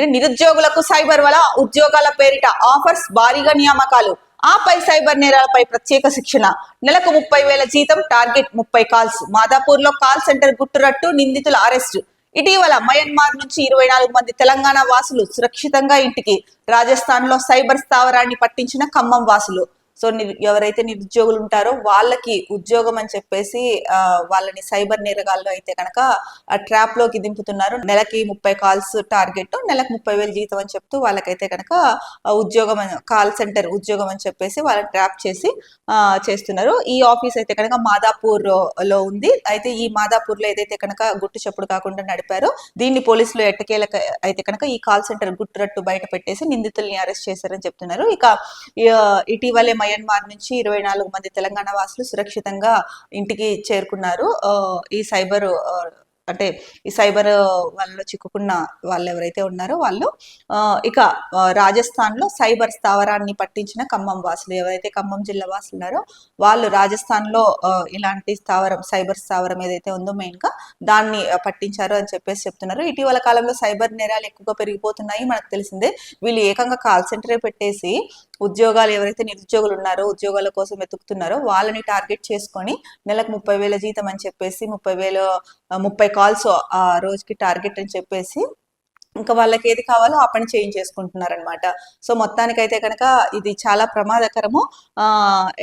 నిరుద్యోగులకు సైబర్ వల ఉద్యోగాల పేరిట ఆఫర్స్, భారీగా నియామకాలు, ఆపై సైబర్ నేరాలపై ప్రత్యేక శిక్షణ, నెలకు 30,000 జీతం, టార్గెట్ 30 కాల్స్. మాదాపూర్ లో కాల్ సెంటర్ గుట్టురట్టు, నిందితుల అరెస్టు. ఇటీవల మయన్మార్ నుంచి 24 మంది తెలంగాణ వాసులు సురక్షితంగా ఇంటికి. రాజస్థాన్ లో సైబర్ స్థావరాన్ని పట్టించిన ఖమ్మం వాసులు. సో ఎవరైతే నిరుద్యోగులు ఉంటారో వాళ్ళకి ఉద్యోగం అని చెప్పేసి వాళ్ళని సైబర్ నేరగాళ్ళు అయితే కనుక ట్రాప్ లోకి దింపుతున్నారు. నెలకి 30 కాల్స్ టార్గెట్, నెలకు 30,000 జీతం అని చెప్తూ వాళ్ళకైతే కనుక ఉద్యోగం, కాల్ సెంటర్ ఉద్యోగం అని చెప్పేసి వాళ్ళని ట్రాప్ చేసి చేస్తున్నారు. ఈ ఆఫీస్ అయితే కనుక మాదాపూర్ లో ఉంది. అయితే ఈ మాదాపూర్ లో ఏదైతే కనుక గుట్టు చప్పుడు కాకుండా నడిపారో దీన్ని పోలీసులు ఎట్టకేలకు అయితే కనుక ఈ కాల్ సెంటర్ గుట్టురట్టు బయట పెట్టేసి నిందితుల్ని అరెస్ట్ చేశారని చెప్తున్నారు. ఇక ఇటీవలే మయన్మార్ నుంచి 24 మంది తెలంగాణ వాసులు సురక్షితంగా ఇంటికి చేరుకున్నారు. ఈ సైబర్ వాళ్ళలో చిక్కుకున్న వాళ్ళు ఎవరైతే ఉన్నారో వాళ్ళు ఇక రాజస్థాన్ లో సైబర్ స్థావరాన్ని పట్టించిన ఖమ్మం వాసులు, ఎవరైతే ఖమ్మం జిల్లా వాసులు ఉన్నారో వాళ్ళు రాజస్థాన్ లో ఇలాంటి స్థావరం, సైబర్ స్థావరం ఏదైతే ఉందో మెయిన్ గా దాన్ని పట్టించారు అని చెప్పేసి చెప్తున్నారు. ఇటీవల కాలంలో సైబర్ నేరాలు ఎక్కువగా పెరిగిపోతున్నాయి, మనకు తెలిసిందే. వీళ్ళు ఏకంగా కాల్ సెంటరే పెట్టేసి ఉద్యోగాలు, ఎవరైతే నిరుద్యోగులు ఉన్నారో ఉద్యోగాల కోసం వెతుకుతున్నారో వాళ్ళని టార్గెట్ చేసుకొని నెలకు 30,000 జీతం అని చెప్పేసి 30 కాల్స్ ఆ రోజుకి టార్గెట్ అని చెప్పేసి ఇంకా వాళ్ళకి ఏది కావాలో ఆ పని చేయించేసుకుంటున్నారనమాట. సో మొత్తానికైతే కనుక ఇది చాలా ప్రమాదకరము.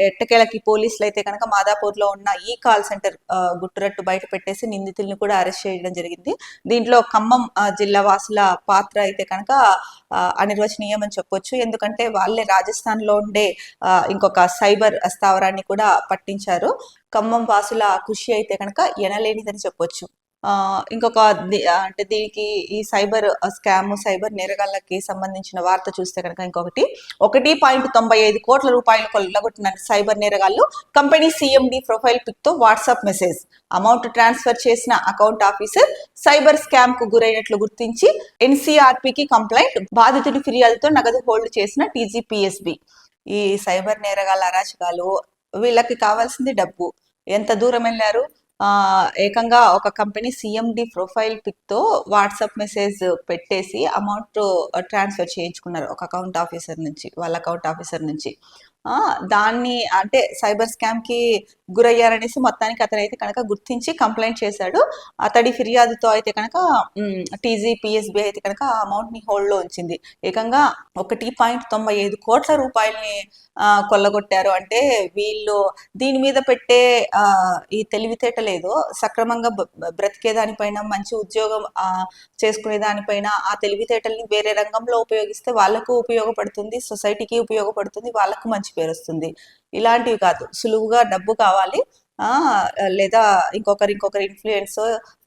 ఎట్టకేలకి పోలీసులు అయితే కనుక మాదాపూర్ లో ఉన్న ఈ కాల్ సెంటర్ గుట్టురట్టు బయట పెట్టేసి నిందితుల్ని కూడా అరెస్ట్ చేయడం జరిగింది. దీంట్లో ఖమ్మం జిల్లా వాసుల పాత్ర అయితే కనుక అనిర్వచనీయం అని చెప్పొచ్చు. ఎందుకంటే వాళ్ళే రాజస్థాన్ లో ఉండే ఇంకొక సైబర్ స్థావరాన్ని కూడా పట్టించారు. ఖమ్మం వాసుల కృషి అయితే కనుక ఎనలేనిదని చెప్పొచ్చు. ఇంకొక అంటే దీనికి ఈ సైబర్ స్కామ్, సైబర్ నేరగాళ్ళకి సంబంధించిన వార్త చూస్తే కనుక ఇంకొకటి 1.95 కోట్ల రూపాయలు కొల్లగొట్టిన సైబర్ నేరగాళ్ళు కంపెనీ సిఎండి ప్రొఫైల్ పిక్ తో వాట్సాప్ మెసేజ్, అమౌంట్ ట్రాన్స్ఫర్ చేసిన అకౌంట్ ఆఫీసర్ సైబర్ స్కామ్ కు గురైనట్లు గుర్తించి ఎన్సీఆర్పీకి కంప్లైంట్, బాధితుడి ఫిర్యాదుతో నగదు హోల్డ్ చేసిన టీజీపీఎస్బీ. ఈ సైబర్ నేరగాళ్ళ అరాచకాలు, వీళ్ళకి కావాల్సింది డబ్బు. ఎంత దూరం వెళ్ళారు? ఏకంగా ఒక కంపెనీ సిఎండి ప్రొఫైల్ పిక్ తో వాట్సాప్ మెసేజ్ పెట్టేసి అమౌంట్ ట్రాన్స్ఫర్ చేయించుకున్నారు ఒక అకౌంట్ ఆఫీసర్ నుంచి, వాళ్ళ అకౌంట్ ఆఫీసర్ నుంచి. దాన్ని అంటే సైబర్ స్కామ్ కి గురయ్యారనేసి మొత్తానికి అతనైతే కనుక గుర్తించి కంప్లైంట్ చేశాడు. అతడి ఫిర్యాదుతో అయితే కనుక టీజీపీఎస్బీ అయితే కనుక ఆ అమౌంట్ ని హోల్డ్ లో ఉంచింది. ఏకంగా 1.95 కోట్ల రూపాయలని కొల్లగొట్టారు. అంటే వీళ్ళు దీని మీద పెట్టే ఈ తెలివితేటలేదో, సక్రమంగా బ్రతికే దానిపైన, మంచి ఉద్యోగం చేసుకునే దానిపైన ఆ తెలివితేటల్ని వేరే రంగంలో ఉపయోగిస్తే వాళ్ళకు ఉపయోగపడుతుంది, సొసైటీకి ఉపయోగపడుతుంది, వాళ్ళకు మంచి పేరు వస్తుంది. ఇలాంటివి కాదు, సులువుగా డబ్బు కావాలి లేదా ఇంకొకరి ఇన్ఫ్లుయెన్స్,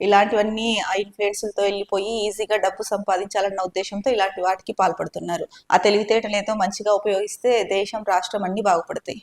ఇలాంటివన్నీ ఆ ఇన్ఫ్లుయెన్స్లతో వెళ్ళిపోయి ఈజీగా డబ్బు సంపాదించాలన్న ఉద్దేశంతో ఇలాంటి వాటికి పాల్పడుతున్నారు. ఆ తెలివితేటలు ఏదో మంచిగా ఉపయోగిస్తే దేశం, రాష్ట్రం అన్ని బాగుపడతాయి.